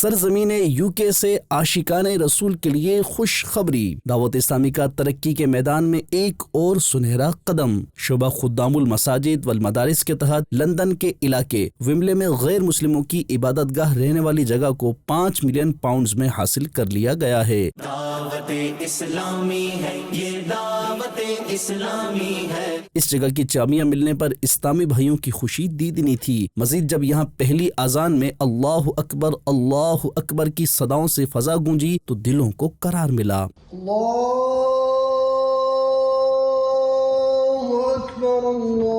سرزمین UK سے عاشقان رسول کے لیے خوشخبری۔ دعوت اسلامی کا ترقی کے میدان میں ایک اور سنہرا قدم۔ شعبہ خدام المساجد والمدارس کے تحت لندن کے علاقے ومبلے میں غیر مسلموں کی عبادت گاہ رہنے والی جگہ کو 5 ملین پاؤنڈز میں حاصل کر لیا گیا ہے۔ دعوت اسلامی ہے، یہ دعوت اسلامی ہے۔ اس جگہ کی چابیاں ملنے پر اسلامی بھائیوں کی خوشی دیدنی تھی۔ مزید جب یہاں پہلی اذان میں اللہ اکبر کی صداؤں سے فضا گونجی تو دلوں کو قرار ملا۔ اللہ اکبر، اللہ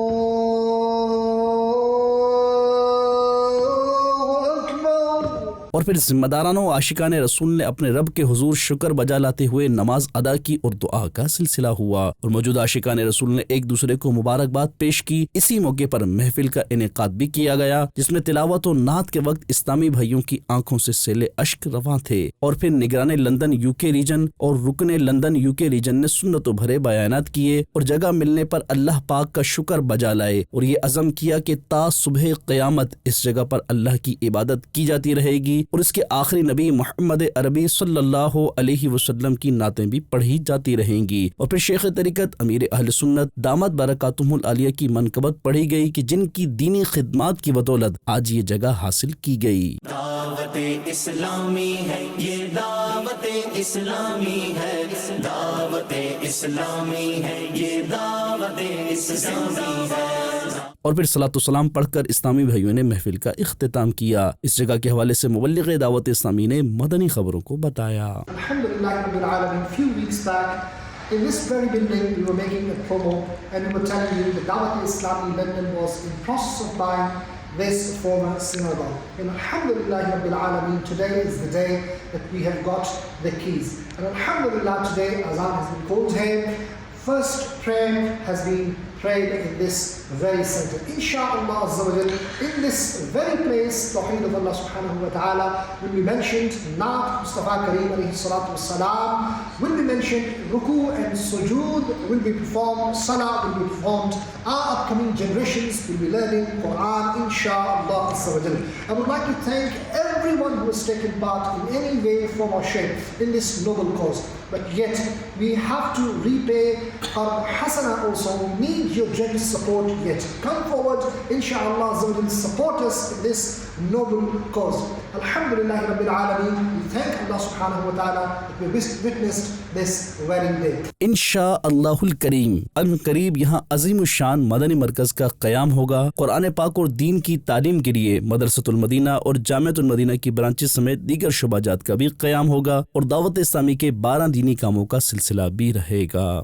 اور پھر ذمہ دارانوں عاشقان رسول نے اپنے رب کے حضور شکر بجا لاتے ہوئے نماز ادا کی اور دعا کا سلسلہ ہوا اور موجودہ عاشقان رسول نے ایک دوسرے کو مبارکباد پیش کی۔ اسی موقع پر محفل کا انعقاد بھی کیا گیا جس میں تلاوت و نعت کے وقت اسلامی بھائیوں کی آنکھوں سے سیلے اشک رواں تھے۔ اور پھر نگران لندن UK ریجن اور رکن لندن UK ریجن نے سنت و بھرے بیانات کیے اور جگہ ملنے پر اللہ پاک کا شکر بجا لائے اور یہ عزم کیا کہ تا صبح قیامت اس جگہ پر اللہ کی عبادت کی جاتی رہے گی اور اس کے آخری نبی محمد عربی صلی اللہ علیہ وسلم کی نعتیں بھی پڑھی جاتی رہیں گی۔ اور پھر شیخ طریقت امیر اہل سنت دامت برکاتہم العالیہ کی منقبت پڑھی گئی کہ جن کی دینی خدمات کی بدولت آج یہ جگہ حاصل کی گئی۔ دعوت اسلامی ہے، یہ دعوت اسلامی ہے، دعوت اسلامی ہے، یہ دعوت اسلامی ہے۔ اور پھر صلاۃ و سلام پڑھ کر اسلامی بھائیوں نے محفل کا اختتام کیا۔ اس جگہ کے حوالے سے مبلغ دعوت اسلامی نے مدنی خبروں کو بتایا۔ Alhamdulillah Rabbil Alameen, few weeks back in this very building we were making a promo and we were telling you the Dawat Islami London was in process of buying this former synagogue. And Alhamdulillah Rabbil Alameen, today is the day that we have got the keys. And Alhamdulillah today Azan has been called here. First prayer has been prayed in this very center. Insha'Allah Azza wa Jal, in this very place, Tawheed of Allah Subhanahu wa Ta'ala will be mentioned, Naat Mustafa Kareem alayhi salatu wassalam will be mentioned, Ruku and Sujood will be performed, Salah will be performed. Our upcoming generations will be learning Quran, Insha'Allah Azza wa Jal. I would like to thank everyone who has taken part in any way, form or shape in this noble cause. But yet, we have to repay our hasana also. We need your generous support yet. Come forward, inshallah, support us in this noble cause. Alhamdulillah Rabbil Alameen, we thank Allah Subhanahu wa Ta'ala that we witnessed this wedding day. انشاءاللہ الکریم ان قریب یہاں عظیم الشان مدنی مرکز کا قیام ہوگا۔ قرآن پاک اور دین کی تعلیم کے لیے مدرسۃ المدینہ اور جامعۃ المدینہ کی برانچز سمیت دیگر شعبہ جات کا بھی قیام ہوگا اور دعوت اسلامی کے 12 دینی کاموں کا سلسلہ بھی رہے گا۔